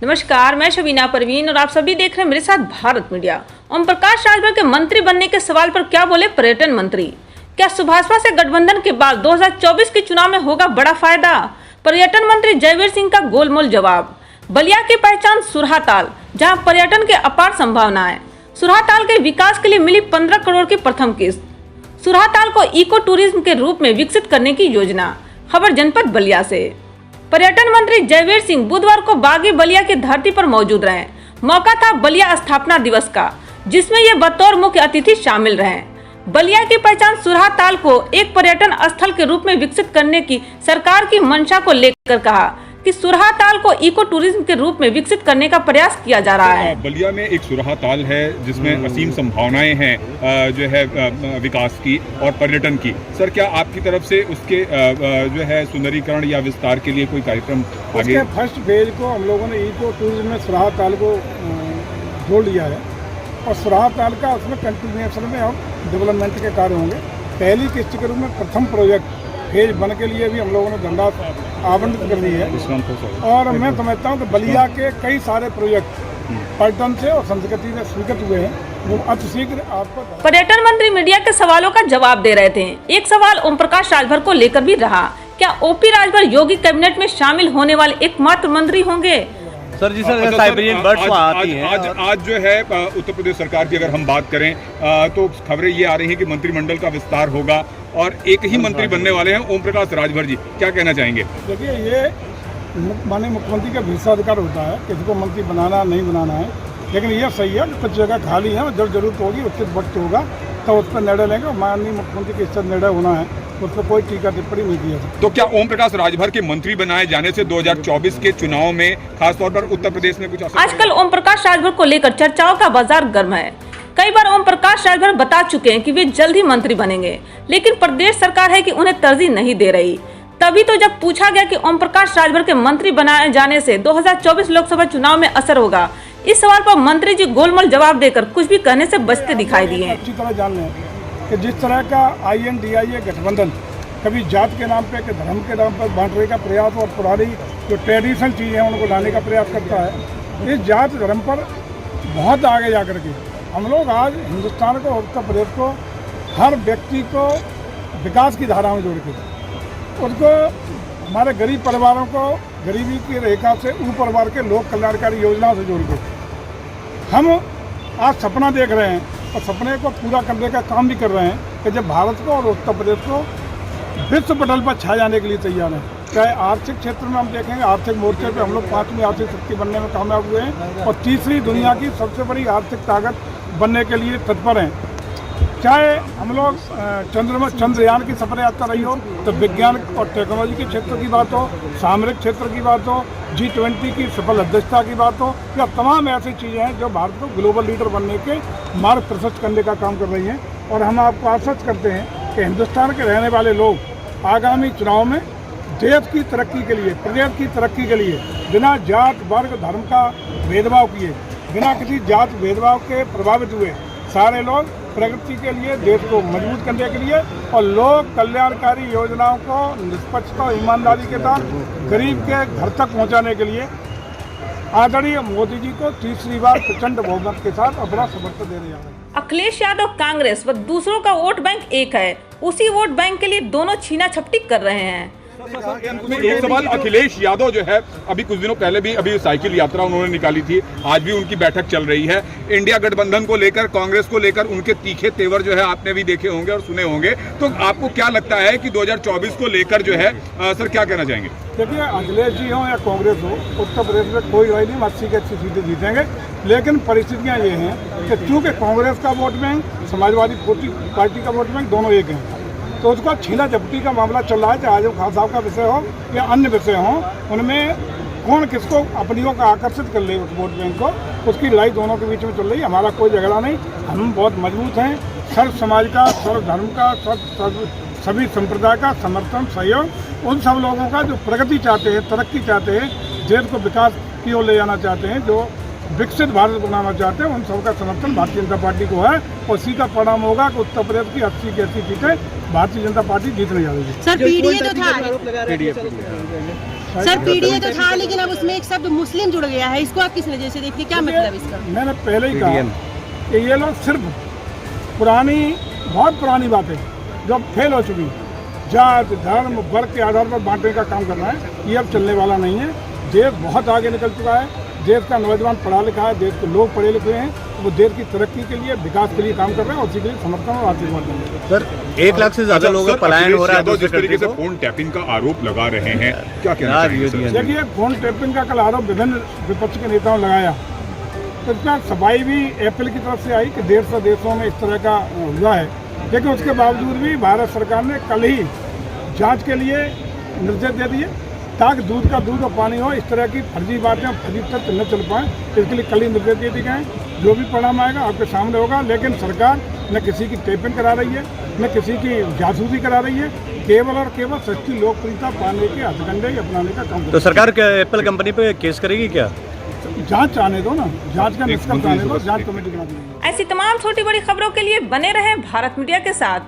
नमस्कार, मैं शबीना परवीन और आप सभी देख रहे हैं मेरे साथ भारत मीडिया। ओम प्रकाश राजभर के मंत्री बनने के सवाल पर क्या बोले पर्यटन मंत्री? क्या सुभाषपा से गठबंधन के बाद 2024 के चुनाव में होगा बड़ा फायदा? पर्यटन मंत्री जयवीर सिंह का गोलमोल जवाब। बलिया की पहचान सुरहाताल, जहां पर्यटन की अपार संभावनाएं। सुरहाताल के विकास के लिए मिली 15 करोड़ की प्रथम किस्त। सुरहाताल को इको टूरिज्म के रूप में विकसित करने की योजना। खबर जनपद बलिया से। पर्यटन मंत्री जयवीर सिंह बुधवार को बागी बलिया की धरती पर मौजूद रहे। मौका था बलिया स्थापना दिवस का, जिसमें ये बतौर मुख्य अतिथि शामिल रहे। बलिया की पहचान सुरहाताल को एक पर्यटन स्थल के रूप में विकसित करने की सरकार की मंशा को लेकर कहा कि सुरहाताल को इको टूरिज्म के रूप में विकसित करने का प्रयास किया जा रहा है। बलिया में एक सुरहाताल है जिसमें असीम संभावनाएं हैं जो है विकास की और पर्यटन की। सर, क्या आपकी तरफ से उसके जो है सुंदरीकरण या विस्तार के लिए कोई कार्यक्रम आगे? फर्स्ट फेज को हम लोगों ने इको टूरिज्म में सुरहाताल को जोड़ लिया है और सुरहाताल का उसमें कंटिन्यूएशन में अब डेवलपमेंट के कार्य होंगे। पहली किस्त के रूप में प्रथम प्रोजेक्ट फेज 1 के लिए भी हम लोगों ने धनराशि आवंटित कर दी है और मैं समझता हूँ कि बलिया के कई सारे प्रोजेक्ट पर्यटन से और संस्कृति से स्वीकृत हुए हैं, वो अतिशीघ्र आपको। पर्यटन मंत्री मीडिया के सवालों का जवाब दे रहे थे। एक सवाल ओम प्रकाश राजभर को लेकर भी रहा, क्या ओपी राजभर योगी कैबिनेट में शामिल होने वाले एकमात्र मंत्री होंगे? सर जी, सर साइबेरियन बर्ड्स आती हैं। आज जो है उत्तर प्रदेश सरकार की अगर हम बात करें तो खबरें ये आ रही हैं कि मंत्रिमंडल का विस्तार होगा और एक ही मंत्री बनने वाले हैं ओम प्रकाश राजभर जी। क्या कहना चाहेंगे? देखिए, ये माननीय मुख्यमंत्री का विशेषाधिकार होता है किसी को मंत्री बनाना नहीं बनाना है, लेकिन यह सही है कुछ जगह खाली है और जब जरूरत होगी उचित वक्त होगा तो उस पर निर्णय लेंगे। माननीय मुख्यमंत्री के इस निर्णय होना है, उस पर कोई टीका टिप्पणी नहीं की है। तो क्या ओम प्रकाश राजभर के मंत्री बनाए जाने से 2024 के चुनाव में खासतौर पर उत्तर प्रदेश में कुछ असर? आजकल ओम प्रकाश राजभर को लेकर चर्चाओं का बाजार गर्म है। कई बार ओम प्रकाश राजभर बता चुके हैं कि वे जल्द ही मंत्री बनेंगे, लेकिन प्रदेश सरकार है कि उन्हें तरजीह नहीं दे रही। तभी तो जब पूछा गया कि ओम प्रकाश राजभर के मंत्री बनाए जाने से 2024 लोकसभा चुनाव में असर होगा, इस सवाल पर मंत्री जी गोलमोल जवाब देकर कुछ भी कहने से बचते दिखाई दिए हैं। अच्छी तरह जान लें कि जिस तरह का INDIA गठबंधन कभी जात के नाम पे कि धर्म के नाम पर बांटने का प्रयास और पुरानी जो ट्रेडिशनल चीज़ें हैं उनको लाने का प्रयास करता है, इस जात धर्म पर बहुत आगे जा कर के हम लोग आज हिंदुस्तान को, उत्तर प्रदेश को, हर व्यक्ति को विकास की धारा में जोड़ के उनको हमारे गरीब परिवारों को गरीबी की रेखा से ऊपर वर्ग के लोक कल्याणकारी योजनाओं से जोड़ के हम आज सपना देख रहे हैं और सपने को पूरा करने का काम भी कर रहे हैं कि जब भारत को और उत्तर प्रदेश को विश्व पटल पर छा जाने के लिए तैयार हैं। चाहे आर्थिक क्षेत्र में हम देखेंगे, आर्थिक मोर्चे पे हम लोग 5वीं आर्थिक शक्ति बनने में कामयाब हुए हैं और तीसरी दुनिया की सबसे बड़ी आर्थिक ताकत बनने के लिए तत्पर हैं। चाहे हम लोग चंद्रयान की सफल यात्रा रही हो, तो विज्ञान और टेक्नोलॉजी के क्षेत्र की बात हो, सामरिक क्षेत्र की बात हो, G20 की सफल अध्यक्षता की बात हो, या तमाम ऐसी चीज़ें हैं जो भारत को ग्लोबल लीडर बनने के मार्ग प्रशस्त करने का काम कर रही हैं। और हम आपको आश्वस्त करते हैं कि हिंदुस्तान के रहने वाले लोग आगामी चुनाव में देश की तरक्की के लिए, प्रदेश की तरक्की के लिए बिना जात वर्ग धर्म का भेदभाव किए, बिना किसी जात भेदभाव के प्रभावित हुए सारे लोग प्रगति के लिए, देश को मजबूत करने के लिए और लोक कल्याणकारी योजनाओं को निष्पक्षता और ईमानदारी के साथ गरीब के घर तक पहुंचाने के लिए आदरणीय मोदी जी को तीसरी बार प्रचंड बहुमत के साथ अपना समर्थन दे रहे हैं। अखिलेश यादव कांग्रेस व दूसरों का वोट बैंक एक है, उसी वोट बैंक के लिए दोनों छीना झपटी कर रहे हैं। एक सवाल, अखिलेश यादव जो है अभी कुछ दिनों पहले भी अभी साइकिल यात्रा उन्होंने निकाली थी, आज भी उनकी बैठक चल रही है। इंडिया गठबंधन को लेकर, कांग्रेस को लेकर उनके तीखे तेवर जो है आपने भी देखे होंगे और सुने होंगे, तो आपको क्या लगता है कि 2024 को लेकर जो है सर क्या कहना चाहेंगे? देखिए, अखिलेश जी हो या कांग्रेस हो, उत्तर प्रदेश में कोई राय नहीं, 80 की 80 सीटें जीतेंगे। लेकिन परिस्थितियाँ ये हैं कि चूँकि कांग्रेस का वोट बैंक, समाजवादी पार्टी का वोट बैंक दोनों एक हैं, तो उसका छीना झपटी का मामला चल रहा है। चाहे आजम खान साहब का विषय हो या अन्य विषय हो, उनमें कौन किसको अपनी ओर आकर्षित कर ले उस वोट बैंक को, उसकी लड़ाई दोनों के बीच में चल रही है। हमारा कोई झगड़ा नहीं, हम बहुत मजबूत हैं। सर्व समाज का, सर्व धर्म का, सभी संप्रदाय का समर्थन, सहयोग उन सब लोगों का जो प्रगति चाहते हैं, तरक्की चाहते हैं, देश को विकास की ओर ले जाना चाहते हैं, जो विकसित भारत बनाना चाहते हैं, उन सबका समर्थन भारतीय जनता पार्टी को है और इसी का परिणाम होगा कि उत्तर प्रदेश की 80 की 80 सीटें भारतीय जनता पार्टी जीतने जा रही है। सर पीडीए तो था, सर पीडीए तो था, लेकिन अब उसमें एक शब्द मुस्लिम जुड़ गया है, इसको आप किस नजर से देखते हैं, क्या मतलब इसका? मैंने पहले ही कहा कि ये लोग सिर्फ बहुत पुरानी बातें जो अब फेल हो चुकी, जात धर्म वर्ग के आधार पर बांटने का काम कर रहा है, ये अब चलने वाला नहीं है। देश बहुत आगे निकल चुका है, देश का नौजवान पढ़ा लिखा है, देश के लोग पढ़े लिखे हैं, वो देश की तरक्की के लिए विकास के लिए काम कर रहे हैं और उसी के लिए समर्थन और आशीर्वाद देंगे। सर 1 लाख से ज्यादा लोगों का पलायन हो रहा है, जिस तरीके से फोन टैपिंग का आरोप लगा रहे हैं, क्या कहना चाहिए सर? देखिए, फोन टैपिंग का कल आरोप विभिन्न विपक्ष के नेताओं ने लगाया, तो इसका सफाई भी एप्पल की तरफ से आई कि 150 देशों में इस तरह का हुआ है, लेकिन उसके बावजूद भी भारत सरकार ने कल ही जांच के लिए निर्देश दे दिए ताकि दूध का दूध और पानी हो, इस तरह की फर्जी बातें फर्जी तथ्य न चल पाएँ, इसके लिए कल ही निर्देश दे दिए गए। जो भी परिणाम आएगा आपके सामने होगा, लेकिन सरकार न किसी की टेपिंग करा रही है, न किसी की जासूसी करा रही है, केवल और केवल सच्ची लोकप्रियता पाने के हथकंडे अपनाने का काम। तो सरकार एप्पल कंपनी पे केस करेगी क्या? जांच आने दो ना, जांच का निष्कर्ष आने दो, जांच कमेटी बना दी। ऐसी तमाम छोटी बड़ी खबरों के लिए बने रहें भारत मीडिया के साथ।